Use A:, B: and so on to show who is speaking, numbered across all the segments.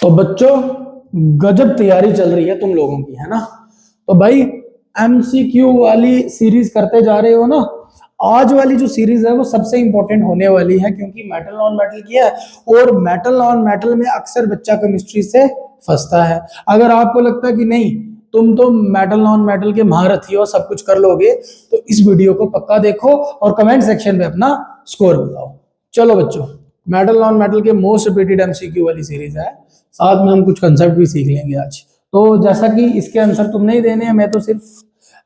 A: तो बच्चों गजब तैयारी चल रही है तुम लोगों की, है ना। तो भाई एमसीक्यू वाली सीरीज करते जा रहे हो ना। आज वाली जो सीरीज है वो सबसे इंपॉर्टेंट होने वाली है, क्योंकि मेटल नॉन मेटल की है और मेटल नॉन मेटल में अक्सर बच्चा केमिस्ट्री से फंसता है। अगर आपको लगता है कि नहीं तुम तो मेटल नॉन मेटल के महारथी हो, सब कुछ कर लोगे, तो इस वीडियो को पक्का देखो और कमेंट सेक्शन में अपना स्कोर बताओ। चलो बच्चों, मेटल नॉन मेटल के मोस्ट रिपीटेड एमसीक्यू वाली सीरीज है, साथ में हम कुछ कंसेप्ट भी सीख लेंगे आज। तो जैसा कि इसके आंसर तुम नहीं देने हैं, मैं तो सिर्फ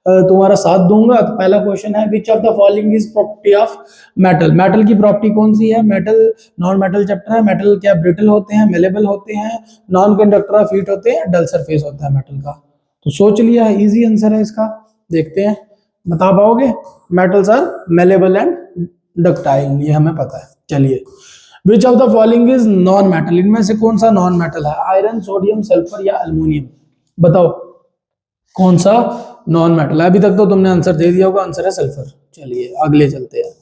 A: तुम्हारा साथ दूंगा। तो पहला क्वेश्चन है, विच of the following is property of metal. Metal की प्रॉपर्टी कौन सी है? मेटल नॉन मेटल चैप्टर है। मेटल क्या ब्रिटल होते हैं, मेलेबल होते हैं, नॉन कंडक्टर ऑफ हीट होते हैं, डल सरफेस होता है मेटल का। तो सोच लिया है, इजी आंसर है इसका। देखते हैं बता पाओगे। Metals are malleable and ductile, ये हमें पता है। चलिए, which of the following is non metal. इनमें से कौन सा नॉन मेटल है? आयरन, सोडियम, सल्फर या एल्युमिनियम। बताओ कौन सा नॉन मेटल है। अभी तक तो तुमने आंसर दे दिया होगा, आंसर है सल्फर। चलिए अगले चलते हैं।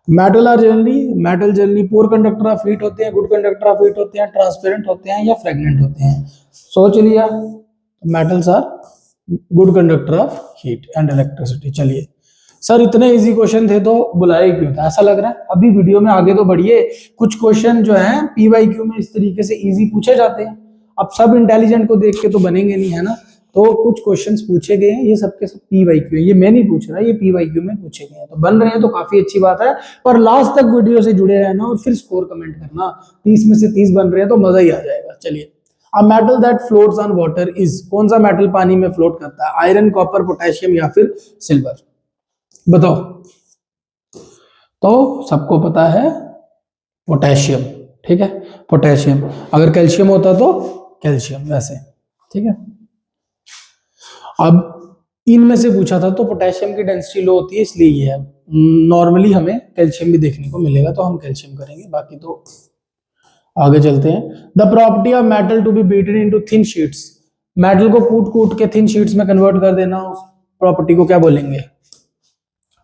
A: Metal generally poor conductor of heat होते हैं, गुड कंडक्टर ऑफ हीट होते हैं, ट्रांसपेरेंट होते हैं या फ्रेगनेंट होते हैं। सोच लिया, metals are good conductor of heat and electricity. चलिए सर, इतने इजी क्वेश्चन थे तो बुलाए क्यों था? ऐसा लग रहा है अभी वीडियो में आगे तो बढ़िए। कुछ क्वेश्चन जो है पीवाईक्यू में इस तरीके से इजी पूछे जाते हैं। अब सब इंटेलिजेंट को देख के तो बनेंगे नहीं, है ना। तो कुछ क्वेश्चंस पूछे गए हैं, ये सबके सब पीवाईक्यू है, ये मैं नहीं पूछ रहा, ये पीवाईक्यू में पूछे गए हैं। तो बन रहे हैं तो काफी अच्छी बात है, पर लास्ट तक वीडियो से जुड़े रहना और फिर स्कोर कमेंट करना। 30 में से 30 बन रहे हैं तो मजा ही आ जाएगा। चलिए, a metal that floats on water is. कौन सा मेटल पानी में फ्लोट करता है? आयरन, कॉपर, पोटेशियम या फिर सिल्वर। बताओ। तो सबको पता है पोटेशियम, ठीक है, पोटेशियम। अगर कैल्शियम होता तो कैल्शियम, वैसे ठीक है। अब इनमें से पूछा था तो पोटेशियम की डेंसिटी लो होती है, इसलिए ये है। नॉर्मली हमें कैल्शियम भी देखने को मिलेगा तो हम कैल्शियम करेंगे, बाकी तो आगे चलते हैं। The property of metal to be beaten into thin sheets. Metal को कूट कूट के थिन शीट्स में कन्वर्ट कर देना, उस प्रॉपर्टी को क्या बोलेंगे?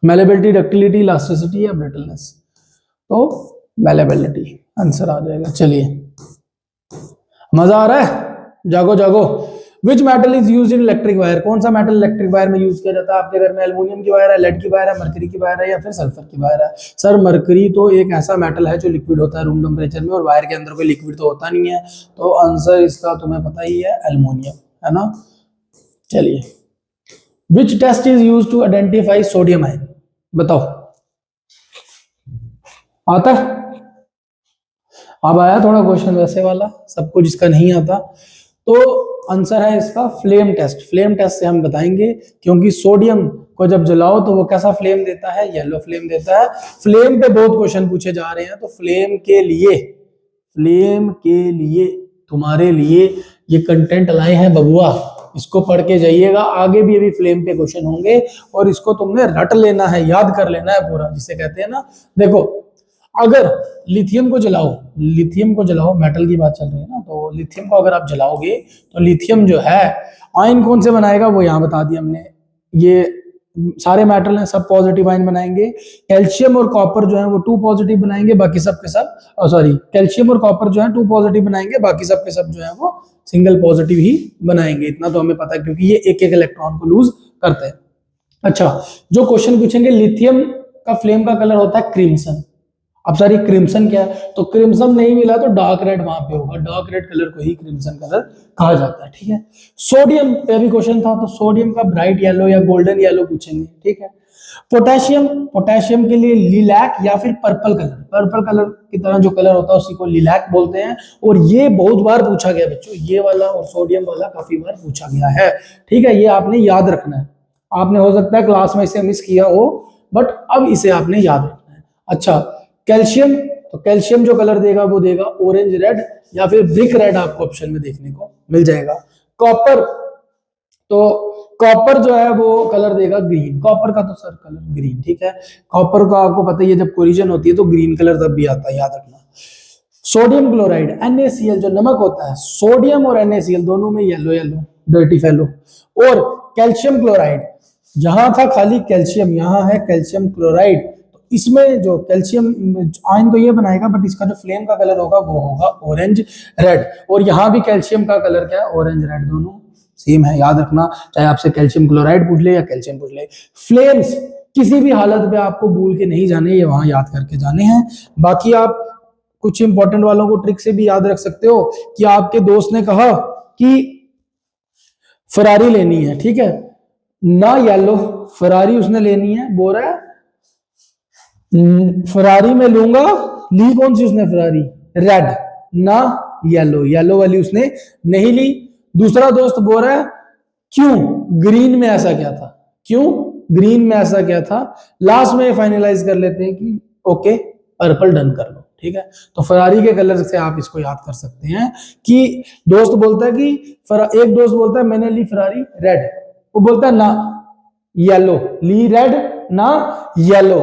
A: मेलेबिलिटी, डक्टिलिटी, इलास्टिसिटी या ब्रिटलनेस। तो मेलेबिलिटी आंसर आ जाएगा। चलिए, मजा आ रहा है? जागो जागो। विच metal is used in electric wire. कौन सा मेटल इलेक्ट्रिक वायर में यूज किया जाता है? आपके घर में एल्युमिनियम की वायर है, लेड की वायर है, मरकरी की वायर है या फिर सल्फर की वायर है? सर, मरकरी तो एक ऐसा मेटल है जो लिक्विड होता है रूम टेम्परेचर में, और वायर के अंदर कोई लिक्विड तो होता नहीं है। तो आंसर इसका तुम्हें पता ही है, एल्युमिनियम, है ना। चलिए, which test is used to identify sodium ion. बताओ, आता है? अब आया थोड़ा क्वेश्चन वैसे वाला, सबको जिसका नहीं आता। तो आंसर है इसका फ्लेम टेस्ट। फ्लेम टेस्ट से हम बताएंगे, क्योंकि सोडियम को जब जलाओ तो वो कैसा फ्लेम देता है? येलो फ्लेम देता है। फ्लेम पे बहुत क्वेश्चन पूछे जा रहे हैं, तो फ्लेम के लिए तुम्हारे लिए ये कंटेंट लाए हैं बबुआ। इसको पढ़ के जाइएगा, आगे भी अभी फ्लेम पे क्वेश्चन होंगे और इसको तुमने रट लेना है, याद कर लेना है पूरा, जिसे कहते हैं ना। देखो, अगर लिथियम को जलाओ, मेटल की बात चल रही है ना, तो लिथियम को अगर आप जलाओगे तो लिथियम जो है आयन कौन से बनाएगा? वो यहाँ बता दिया हमने। ये सारे मेटल हैं, सब पॉजिटिव आयन बनाएंगे। कैल्शियम और कॉपर जो है वो 2 पॉजिटिव बनाएंगे, बाकी सब के सब कैल्शियम और कॉपर जो है 2 पॉजिटिव बनाएंगे, बाकी सब के सब जो है वो सिंगल पॉजिटिव ही बनाएंगे। इतना तो हमें पता है, क्योंकि ये एक एक इलेक्ट्रॉन को लूज करते हैं। अच्छा, जो क्वेश्चन पूछेंगे, लिथियम का फ्लेम का कलर होता है क्रिम्सन। अब सारी क्रिम्सन क्या है? तो क्रिम्सन नहीं मिला तो डार्क रेड वहां पे होगा, डार्क रेड कलर को ही क्रिम्सन कलर कहा जाता है, ठीक है। सोडियम पे भी क्वेश्चन था, तो सोडियम का ब्राइट येलो या गोल्डन येलो पूछेंगे, ठीक है। पोटेशियम के लिए लिलैक या फिर पर्पल कलर की तरह जो कलर होता है उसी को लिलैक बोलते हैं। और ये बहुत बार पूछा गया बच्चों, ये वाला और सोडियम वाला काफी बार पूछा गया है, ठीक है। ये आपने याद रखना है। आपने हो सकता है क्लास में इसे मिस किया हो, बट अब इसे आपने याद रखना है। अच्छा, कैल्शियम, तो कैल्शियम जो कलर देगा वो देगा ऑरेंज रेड या फिर ब्रिक रेड, आपको ऑप्शन में देखने को मिल जाएगा। कॉपर, तो कॉपर जो है वो कलर देगा ग्रीन। कॉपर का तो सर कलर ग्रीन, ठीक है। कॉपर का आपको पता ही है, जब कोलिजन होती है तो ग्रीन कलर तब भी आता है, याद रखना। सोडियम क्लोराइड, NaCl जो नमक होता है, सोडियम और NaCl दोनों में येलो डर्टी फेलो। और कैल्शियम क्लोराइड, जहां था खाली कैल्शियम, यहां है कैल्शियम क्लोराइड, तो इसमें जो कैल्शियम आयन तो ये बनाएगा, बट इसका जो फ्लेम का कलर होगा वो होगा ऑरेंज रेड। और यहाँ भी कैल्शियम का कलर क्या है, ऑरेंज रेड, दोनों सेम है, याद रखना। चाहे आपसे कैल्शियम क्लोराइड पूछ ले या कैल्शियम पूछ ले, फ्लेम्स किसी भी हालत में आपको भूल के नहीं जाने, ये वहां याद करके जाने हैं। बाकी आप कुछ इंपॉर्टेंट वालों को ट्रिक से भी याद रख सकते हो कि आपके दोस्त ने कहा कि फरारी लेनी है, ठीक है ना, येलो फरारी उसने लेनी है, बोल रहा है फरारी में लूंगा, ली कौन सी उसने फरारी, रेड ना येलो, येलो वाली उसने नहीं ली। दूसरा दोस्त बोल रहा है क्यों, ग्रीन में ऐसा क्या था, क्यों ग्रीन में ऐसा क्या था। लास्ट में फाइनलाइज कर लेते हैं कि ओके पर्पल डन कर लो, ठीक है। तो फरारी के कलर से आप इसको याद कर सकते हैं कि दोस्त बोलता है कि एक दोस्त बोलता है मैंने ली फरारी रेड, वो बोलता है ना येलो, ली रेड ना येलो।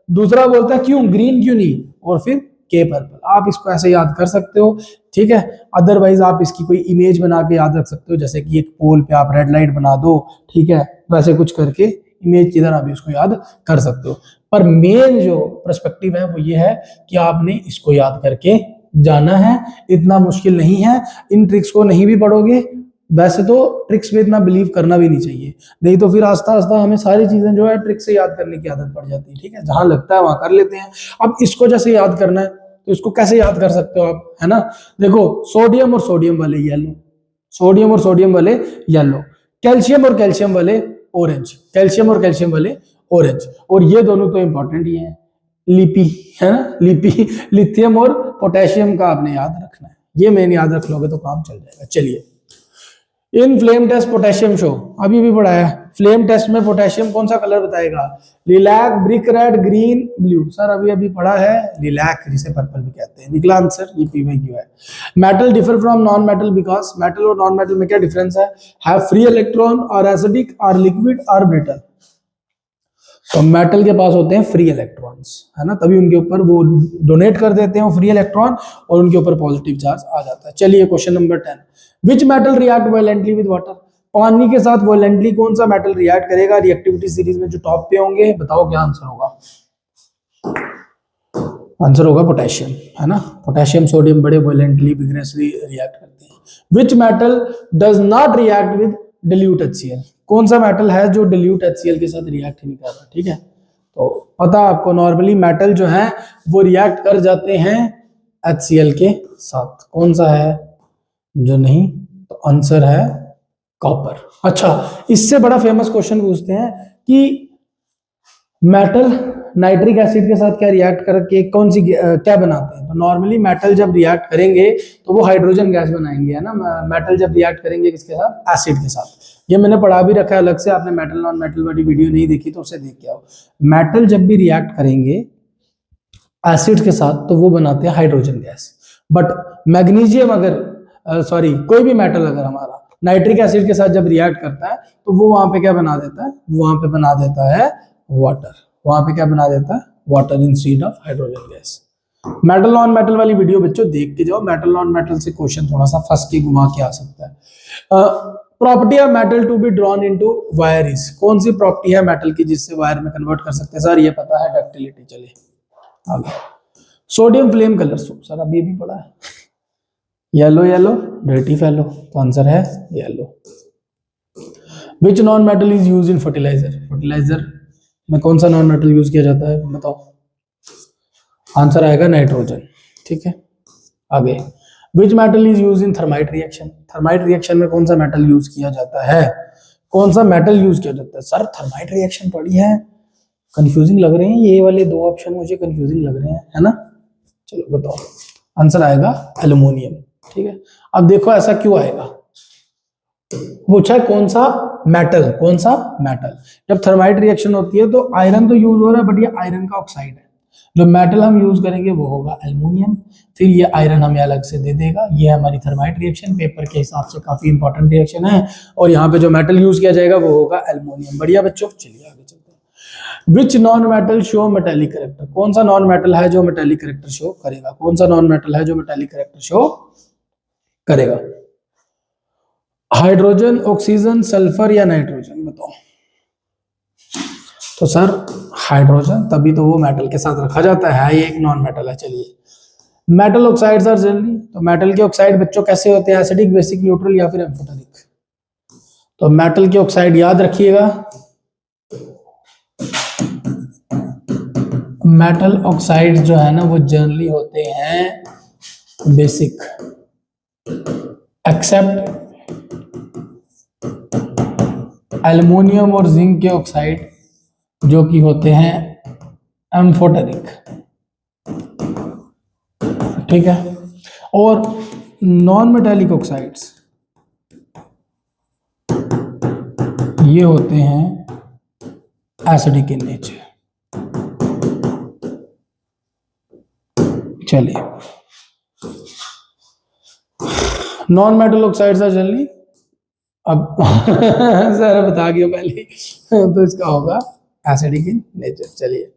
A: दूसरा बोलता है क्यों ग्रीन क्यों नहीं, और फिर के पर्पल। आप इसको ऐसे याद कर सकते हो, ठीक है। अदरवाइज आप इसकी कोई इमेज बना के याद रख सकते हो, जैसे कि एक पोल पे आप रेड लाइट बना दो, ठीक है, वैसे कुछ करके इमेज की तरह भी इसको याद कर सकते हो। पर मेन जो पर्सपेक्टिव है वो ये है कि आपने इसको याद करके जाना है, इतना मुश्किल नहीं है। इन ट्रिक्स को नहीं भी पढ़ोगे, वैसे तो ट्रिक्स में इतना बिलीव करना भी नहीं चाहिए, नहीं तो फिर आस्ता आस्ता हमें सारी चीजें जो है ट्रिक से याद करने की आदत पड़ जाती है, ठीक है। जहां लगता है वहां कर लेते हैं। अब इसको जैसे याद करना है तो इसको कैसे याद कर सकते हो आप, है ना। देखो सोडियम और सोडियम वाले येलो, सोडियम और सोडियम वाले येलो, कैल्शियम और कैल्शियम वाले ऑरेंज, कैल्शियम और कैल्शियम वाले ऑरेंज। और ये दोनों तो इंपॉर्टेंट ही है, लिपि है ना, लिपि लिथियम और पोटेशियम का आपने याद रखना है, ये मेन याद रख लोगे तो काम चल जाएगा। चलिए इन फ्लेम टेस्ट पोटेशियम शो, अभी भी पढ़ा है, फ्लेम टेस्ट में पोटेशियम कौन सा कलर बताएगा, lilac, brick red, green, blue. Sir अभी अभी पढ़ा है लिलैक, जिसे पर्पल भी कहते हैं। निकला आंसर, ये PYQ है। Metal differ from non metal because, metal और नॉन मेटल में क्या डिफरेंस है, हैव फ्री इलेक्ट्रॉन और एसिडिक और लिक्विड और ब्रिटल। तो मेटल के पास होते हैं फ्री इलेक्ट्रॉन्स, है ना, तभी उनके ऊपर वो डोनेट कर देते हैं वो फ्री इलेक्ट्रॉन और उनके ऊपर पॉजिटिव चार्ज आ जाता है। चलिए question number 10, which metal react violently with water. पानी के साथ वायलेंटली कौन सा मेटल रिएक्ट करेगा रिएक्टिविटी सीरीज में जो टॉप पे होंगे, बताओ क्या आंसर होगा। आंसर होगा पोटेशियम, है ना। पोटेशियम सोडियम बड़े वायलेंटली विग्रेसली रिएक्ट करते हैं। Which metal does not react with dilute HCl, कौन सा मेटल है जो dilute HCl के साथ रिएक्ट नहीं कर रहा, ठीक है। तो पता आपको नॉर्मली मेटल जो है वो रिएक्ट कर जाते हैं HCl के साथ, कौन सा है जो नहीं, तो आंसर है कॉपर। अच्छा इससे बड़ा फेमस क्वेश्चन पूछते हैं कि मेटल नाइट्रिक एसिड के साथ क्या रिएक्ट करके कौन सी क्या बनाते हैं। तो नॉर्मली मेटल जब रिएक्ट करेंगे तो वो हाइड्रोजन गैस बनाएंगे, है ना। मेटल जब रिएक्ट करेंगे किसके साथ, एसिड के साथ। ये मैंने पढ़ा भी रखा है अलग से, आपने मेटल नॉन मेटल वाली वीडियो नहीं देखी तो उसे देख के आओ। मेटल जब भी रिएक्ट करेंगे एसिड के साथ तो वो बनाते हैं हाइड्रोजन गैस। बट मैग्नीशियम अगर सॉरी कोई भी मेटल अगर हमारा नाइट्रिक एसिड के साथ जब रिएक्ट करता है तो वो वहां पे क्या बना देता है, वहां पे बना देता है वाटर, वहां पे क्या बना देता है water instead of hydrogen gas. Metal non metal वाली वीडियो बच्चों देख के जाओ, मेटल नॉन मेटल से क्वेश्चन थोड़ा सा फंस के घुमा के आ सकता है। Property of metal to be drawn into wire is, कौन सी प्रॉपर्टी है मेटल की जिससे वायर में कन्वर्ट कर सकते हैं, सर ये पता है डक्टिलिटी। चलिए आगे, सोडियम फ्लेम कलर, सर अभी ये भी पढ़ा है, येलो येलो डर्टी फेलो, तो आंसर है yellow. Which non metal is use in fertiliser, fertiliser में कौन सा नॉन मेटल यूज किया जाता है बताओ, आंसर आएगा नाइट्रोजन, ठीक है। आगे, विच metal is use in thermite reaction, thermite reaction में कौन सा मेटल यूज किया जाता है, कौन सा मेटल यूज किया जाता है। सर थर्माइट रिएक्शन पढ़ी है, कंफ्यूजिंग लग रहे हैं ये वाले दो ऑप्शन, मुझे कंफ्यूजिंग लग रहे हैं, है ना। चलो बताओ, आंसर आएगा एल्युमिनियम, ठीक है। अब देखो ऐसा क्यों आएगा, पूछा है कौन सा मेटल, कौन सा मेटल। जब थर्माइट रिएक्शन होती है तो आयरन तो यूज हो रहा है, बट ये आयरन का ऑक्साइड है। जो मेटल हम यूज करेंगे वो होगा एल्युमिनियम, फिर ये आयरन हमें अलग से दे देगा। ये हमारी थर्माइट रिएक्शन पेपर के हिसाब से काफी इंपॉर्टेंट रिएक्शन है, और यहाँ पे जो मेटल यूज किया जाएगा वो होगा एल्युमिनियम। बढ़िया बच्चों, चलिए आगे चलते हैं। विच non metal show metallic character, कौन सा नॉन मेटल है जो मेटेलिक करेक्टर शो करेगा, कौन सा नॉन मेटल है जो मेटेलिक करेक्टर शो करेगा। हाइड्रोजन, ऑक्सीजन, सल्फर या नाइट्रोजन, बताओ। तो सर हाइड्रोजन, तभी तो वो मेटल के साथ रखा जाता है, ये एक नॉन मेटल है। चलिए, मेटल ऑक्साइड्स आर जनरली, तो मेटल के ऑक्साइड बच्चों कैसे होते हैं, एसिडिक, बेसिक, न्यूट्रल या फिर एम्फोटेरिक। तो मेटल के ऑक्साइड याद रखिएगा, मेटल ऑक्साइड जो है ना वो जनरली होते हैं बेसिक, एक्सेप्ट एल्युमिनियम और जिंक के ऑक्साइड जो कि होते हैं एम्फोटेरिक, ठीक है। और नॉन मेटालिक ऑक्साइड्स ये होते हैं एसिडिक इन नेचर। चलिए, non metal oxides are generally, अब सर बता दिया पहले तो इसका होगा एसिडिक इन नेचर। चलिए,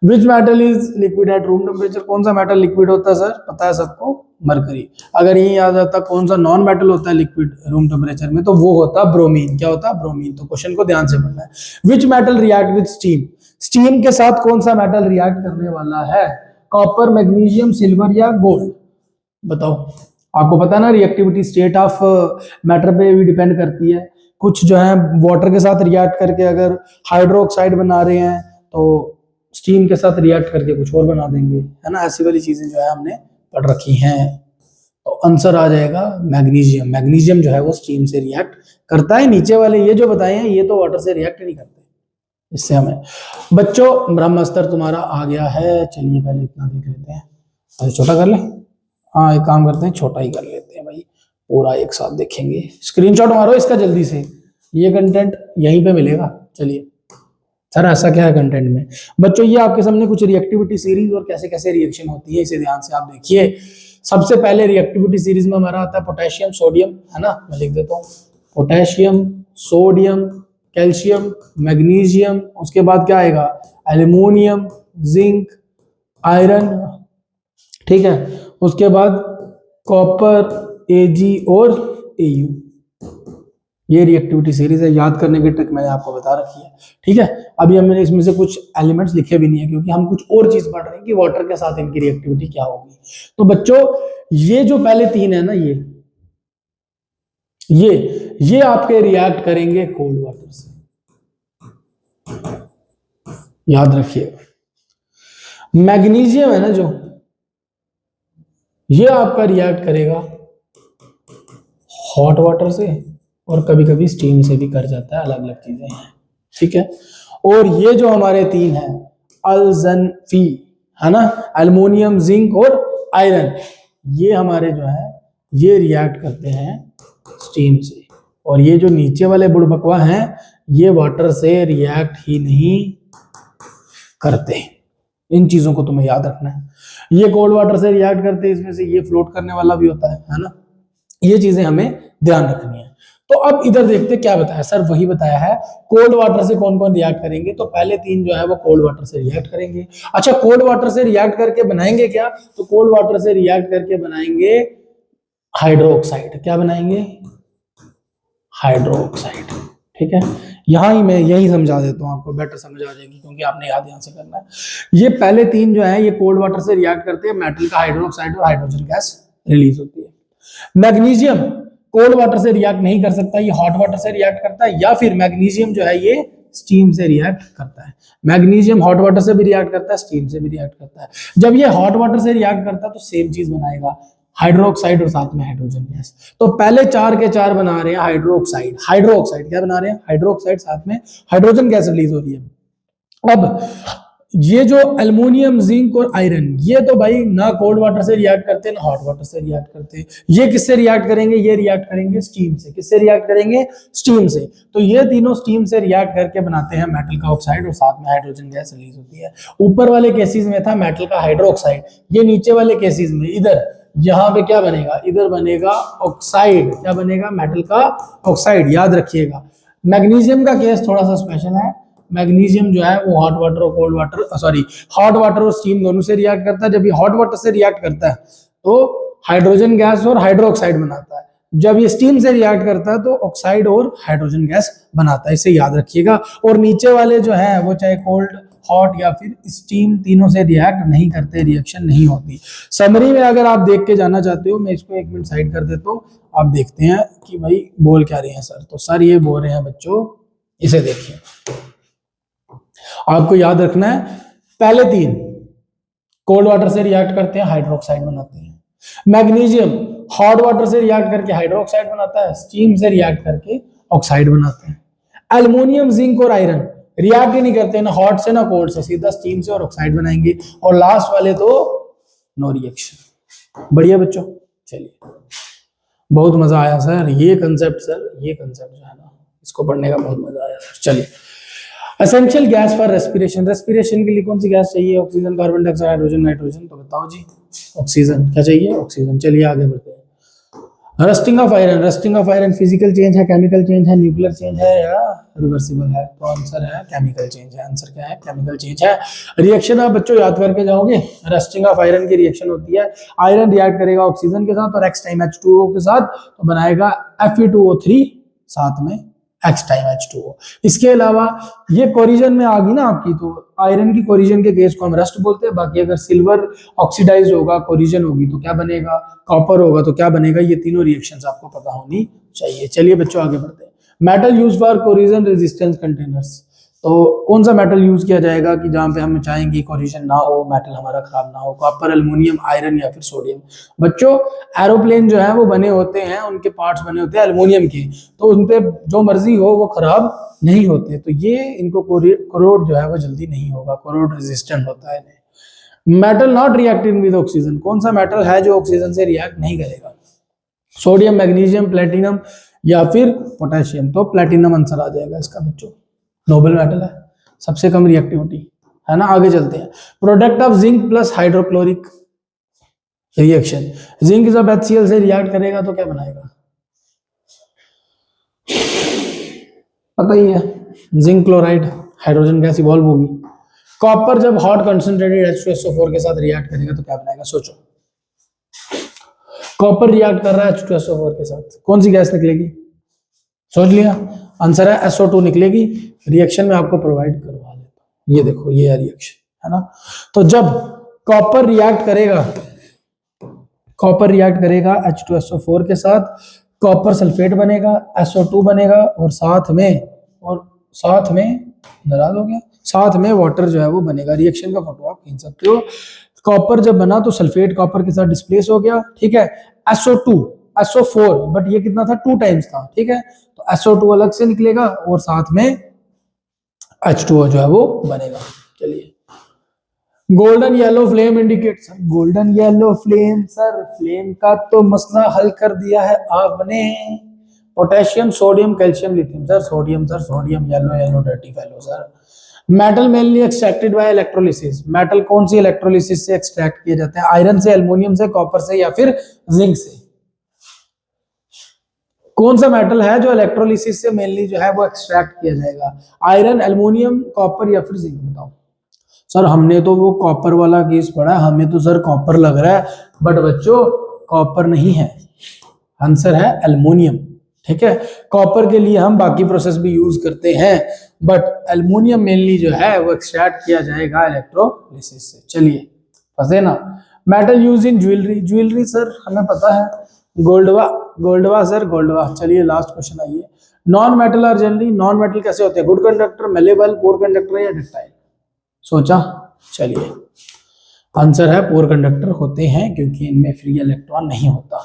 A: which metal is liquid at room temperature, कौन सा मेटल लिक्विड होता है सर, पता है सबको, मरकरी। अगर यही याद आता कौन सा नॉन मेटल होता है लिक्विड रूम टेम्परेचर में, तो वो होता है ब्रोमीन। क्या होता है, ब्रोमीन। तो क्वेश्चन को ध्यान से पढ़ना है। Which metal react with steam, steam के साथ कौन सा मेटल रिएक्ट करने वाला है, कॉपर, मैग्नीशियम, सिल्वर या गोल्ड, बताओ। आपको पता है ना, रिएक्टिविटी स्टेट ऑफ मैटर पे भी डिपेंड करती है। कुछ जो है वाटर के साथ रिएक्ट करके अगर हाइड्रोक्साइड बना रहे हैं तो स्टीम के साथ रिएक्ट करके कुछ और बना देंगे, है ना। ऐसी वाली चीजें जो है हमने पढ़ रखी हैं। तो आंसर आ जाएगा मैग्नीशियम। मैग्नीशियम जो है वो स्टीम से रिएक्ट करता है। नीचे वाले ये जो बताए हैं ये तो वाटर से रिएक्ट नहीं करते। इससे हमें बच्चों ब्रह्मास्त्र तुम्हारा आ गया है। चलिए पहले इतना देख लेते हैं, अरे छोटा कर ले। हाँ एक काम करते हैं, छोटा ही कर लेते हैं भाई, पूरा एक साथ देखेंगे। स्क्रीनशॉट मारो इसका जल्दी से, ये कंटेंट यहीं पे मिलेगा। चलिए सर ऐसा क्या है कंटेंट में बच्चों, ये आपके सामने कुछ रिएक्टिविटी सीरीज और कैसे कैसे रिएक्शन होती है इसे ध्यान से आप देखिए। सबसे पहले रिएक्टिविटी सीरीज में हमारा आता है पोटेशियम सोडियम, है ना, मैं लिख देता हूँ पोटेशियम सोडियम कैल्शियम मैग्नीशियम। उसके बाद क्या आएगा, एल्युमिनियम जिंक आयरन, ठीक है। उसके बाद कॉपर Ag और Au। ये रिएक्टिविटी सीरीज है, याद करने की ट्रिक मैंने आपको बता रखी है, ठीक है। अभी हमने इसमें से कुछ एलिमेंट्स लिखे भी नहीं है क्योंकि हम कुछ और चीज पढ़ रहे हैं कि वाटर के साथ इनकी रिएक्टिविटी क्या होगी। तो बच्चों ये जो पहले तीन है ना, ये आपके रिएक्ट करेंगे कोल्ड वाटर से, याद रखिएगा। मैग्नीशियम है ना जो, ये आपका रिएक्ट करेगा हॉट वाटर से और कभी कभी स्टीम से भी कर जाता है, अलग अलग चीजें हैं, ठीक है। और ये जो हमारे तीन हैं अल्जनफी, है ना, एल्युमिनियम जिंक और आयरन, ये हमारे जो है ये रिएक्ट करते हैं स्टीम से। और ये जो नीचे वाले बुड़बकवा हैं ये वाटर से रिएक्ट ही नहीं करते। इन चीजों को तुम्हें याद रखना है। ये कोल्ड वाटर से रिएक्ट करते हैं, इसमें से ये फ्लोट करने वाला भी होता है ना। ये चीजें हमें ध्यान रखनी है। तो अब इधर देखते क्या बताया सर, वही बताया है कोल्ड वाटर से कौन कौन रिएक्ट करेंगे। तो पहले तीन जो है वो कोल्ड वाटर से रिएक्ट करेंगे। अच्छा कोल्ड वाटर से रिएक्ट करके बनाएंगे क्या, तो कोल्ड वाटर से रिएक्ट करके बनाएंगे हाइड्रोक्साइड। क्या बनाएंगे, हाइड्रोक्साइड, ठीक है। यहां ही मैं यही समझा देता हूं आपको, बेटर समझ आ जाएगी क्योंकि आपने याद यहां से करना है। ये पहले तीन जो है ये कोल्ड वाटर से रिएक्ट करते हैं, मेटल का हाइड्रोक्साइड और हाइड्रोजन गैस रिलीज होती है। मैग्नीशियम कोल्ड वाटर से रिएक्ट नहीं कर सकता, ये हॉट वाटर से रिएक्ट करता है, या फिर मैग्नीशियम जो है ये स्टीम से रिएक्ट करता है। मैग्नीशियम हॉट वाटर से भी रिएक्ट करता है, स्टीम से भी रिएक्ट करता है। जब ये हॉट वाटर से रिएक्ट करता है तो सेम चीज बनाएगा, हाइड्रोक्साइड और साथ में हाइड्रोजन गैस। तो पहले चार के चार बना रहे हैं हाइड्रोक्साइड। हाइड्रोक्साइड क्या बना रहे हैं, हाइड्रोक्साइड, साथ में हाइड्रोजन गैस रिलीज हो रही है। अब ये जो एल्युमिनियम जिंक और आयरन, ये तो भाई ना कोल्ड वाटर से रिएक्ट करते ना हॉट वाटर से रिएक्ट करते। ये किससे रिएक्ट करेंगे, ये रिएक्ट करेंगे स्टीम से। किससे रिएक्ट करेंगे, स्टीम से। तो ये तीनों स्टीम से रिएक्ट करके बनाते हैं मेटल का ऑक्साइड और साथ में हाइड्रोजन गैस रिलीज होती है। ऊपर वाले केसेस में था मेटल का हाइड्रोक्साइड, ये नीचे वाले केसेस में इधर यहां पे क्या बनेगा, इधर बनेगा ऑक्साइड। क्या बनेगा, मेटल का ऑक्साइड, याद रखिएगा। मैग्नीशियम का केस थोड़ा सा स्पेशल है। मैग्नीशियम जो है वो हॉट वाटर और cold water, sorry hot water और स्टीम दोनों से रिएक्ट करता है। जब ये हॉट वाटर से रिएक्ट करता है तो हाइड्रोजन गैस और हाइड्रोक्साइड बनाता है, जब ये स्टीम से रिएक्ट करता है तो ऑक्साइड और हाइड्रोजन गैस बनाता है, इसे याद रखिएगा। और नीचे वाले जो है वो चाहे कोल्ड, हॉट या फिर स्टीम, तीनों से रिएक्ट नहीं करते, रिएक्शन नहीं होती। समरी में अगर आप देख के जाना चाहते हो, मैं इसको 1 मिनट साइड कर देता हूँ, आप देखते हैं कि भाई बोल क्या रहे हैं सर। तो सर ये बोल रहे हैं बच्चों, इसे देखिए, आपको याद रखना है पहले 3 कोल्ड वाटर से रिएक्ट करते हैं, हाइड्रोक्साइड बनाते हैं। मैग्नीशियम हॉट वाटर से रिएक्ट करके हाइड्रोक्साइड बनाता है, स्टीम से रिएक्ट करके ऑक्साइड बनाते हैं। एल्युमिनियम, जिंक और आयरन रिएक्ट ही नहीं करते, ना हॉट से ना कोल्ड से, सीधा स्टीम से और ऑक्साइड बनाएंगे। और लास्ट वाले तो नो रिएक्शन। बढ़िया बच्चों, चलिए बहुत मजा आया सर, ये कंसेप्ट जो है ना, इसको पढ़ने का बहुत मजा आया सर। चलिए, essential gas for respiration, respiration के लिए कौन सी गैस चाहिए? Oxygen, carbon dioxide, hydrogen, nitrogen. तो बताओ जी, ऑक्सीजन। क्या चाहिए? ऑक्सीजन। चलिए आगे बढ़ते हैं। Rusting of iron, rusting of iron physical change है, केमिकल चेंज है, न्यूक्लियर चेंज है या रिवर्सिबल है? तो आंसर है केमिकल चेंज है। आंसर क्या है? केमिकल चेंज है। रिएक्शन आप बच्चों याद करके जाओगे, रस्टिंग ऑफ आयरन की रिएक्शन होती है, आयरन रिएक्ट करेगा ऑक्सीजन के साथ और एक्स टाइम H2O के साथ, तो बनाएगा Fe2O3, साथ में एक्स टाइम H2O। इसके अलावा ये कोरिजन में आ गई ना आपकी, तो आयरन की कोरिजन के केस को हम रस्ट बोलते हैं। बाकी अगर सिल्वर ऑक्सीडाइज होगा, कोरिजन होगी, तो क्या बनेगा? कॉपर होगा, तो क्या बनेगा? ये तीनों रिएक्शंस आपको पता होनी चाहिए। चलिए बच्चों आगे बढ़ते हैं। Metal use for corrosion resistance containers, तो कौन सा मेटल यूज किया जाएगा कि जहां पे हम चाहेंगे कोरिजन ना हो, मेटल हमारा खराब ना हो? कॉपर, एल्युमिनियम, आयरन या फिर सोडियम? बच्चों एरोप्लेन जो है वो बने होते हैं, उनके पार्ट्स बने होते हैं एल्युमिनियम के, तो उनपे जो मर्जी हो वो खराब नहीं होते, तो ये इनको कोरोड जो है वो जल्दी नहीं होगा, कोरोड रेजिस्टेंट होता है। Metal not reacting with oxygen, कौन सा मेटल है जो ऑक्सीजन से रिएक्ट नहीं करेगा? सोडियम, मैग्नीशियम, प्लेटिनम या फिर पोटेशियम? तो प्लेटिनम आंसर आ जाएगा इसका बच्चों, नोबल मेटल है, सबसे कम रिएक्टिविटी है ना। आगे चलते हैं। Product of zinc plus hydrochloric reaction, zinc जब HCl से रिएक्ट करेगा तो क्या बनाएगा? पता ही है, zinc chloride, hydrogen gas evolve होगी। कॉपर जब हॉट कंसंट्रेटेड H2SO4 के साथ रिएक्ट करेगा तो क्या बनाएगा? सोचो, कॉपर रिएक्ट कर रहा है H2SO4 के साथ, कौन सी गैस निकलेगी? सोच लिया? आंसर है SO2 निकलेगी। रिएक्शन में आपको प्रोवाइड करवा देता हूं, ये देखो, ये है रिएक्शन, है ना। तो जब कॉपर रिएक्ट करेगा H2SO4 के साथ, कॉपर सल्फेट बनेगा, SO2 बनेगा और साथ में नाराज हो गया, साथ में वाटर जो है वो बनेगा। रिएक्शन का फोटो आप खींच सकते हो। कॉपर जब बना तो सल्फेट कॉपर के साथ डिस्प्लेस हो गया, ठीक है। SO4, बट ये कितना था? 2 टाइम्स था, ठीक है। तो SO2 अलग से निकलेगा और साथ में H2O जो है वो बनेगा। चलिए, golden yellow flame indicate, sir golden yellow flame, sir flame का तो मसला हल कर दिया है आपने। Potassium, sodium, calcium, lithium. Sir sodium, yellow dirty fellow sir. Metal mainly extracted bye electrolysis, metal कौन सी इलेक्ट्रोलिसिस से एक्सट्रैक्ट किए जाते हैं? आयरन से, एल्युमिनियम से, कॉपर से या फिर जिंक से? कौन सा मेटल है जो इलेक्ट्रोलिसिस से मेनली जो है वो एक्सट्रैक्ट किया जाएगा? आयरन, एल्युमिनियम, कॉपर या फिर जिंक? बताओ सर। हमने तो वो कॉपर वाला केस पढ़ा, हमें तो सर कॉपर लग रहा है, बट बच्चों कॉपर नहीं है, आंसर है एल्युमिनियम, ठीक है। कॉपर के लिए हम बाकी प्रोसेस भी यूज करते हैं, बट एल्युमिनियम मेनली जो है वो एक्सट्रैक्ट किया जाएगा इलेक्ट्रोलिसिस से। चलिए, फंसे ना। Metal use in jewellery, jewellery sir हमें पता है, गोल्डवा सर, गोल्डवा। चलिए लास्ट क्वेश्चन आइए। नॉन मेटल और जनरली, नॉन मेटल कैसे होते हैं? Good conductor, malleable, poor conductor या डक्टाइल? सोचा? चलिए, आंसर है पुअर कंडक्टर होते हैं, क्योंकि इनमें फ्री इलेक्ट्रॉन नहीं होता।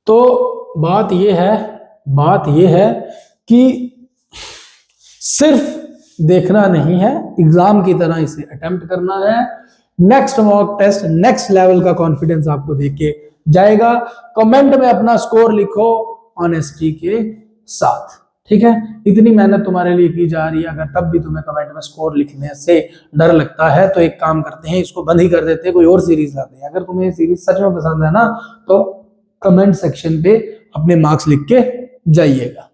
A: तो बात यह है कि सिर्फ देखना नहीं है, एग्जाम की तरह इसे अटेम्प्ट करना है। Next mock test next level का कॉन्फिडेंस आपको देके जाएगा। कमेंट में अपना स्कोर लिखो ऑनेस्टी के साथ, ठीक है। इतनी मेहनत तुम्हारे लिए की जा रही है, अगर तब भी तुम्हें कमेंट में स्कोर लिखने से डर लगता है तो एक काम करते हैं, इसको बंद ही कर देते हैं, कोई और सीरीज लाते हैं। अगर तुम्हें ये सीरीज सच में पसंद है ना, तो कमेंट सेक्शन पे अपने मार्क्स लिख के जाइएगा।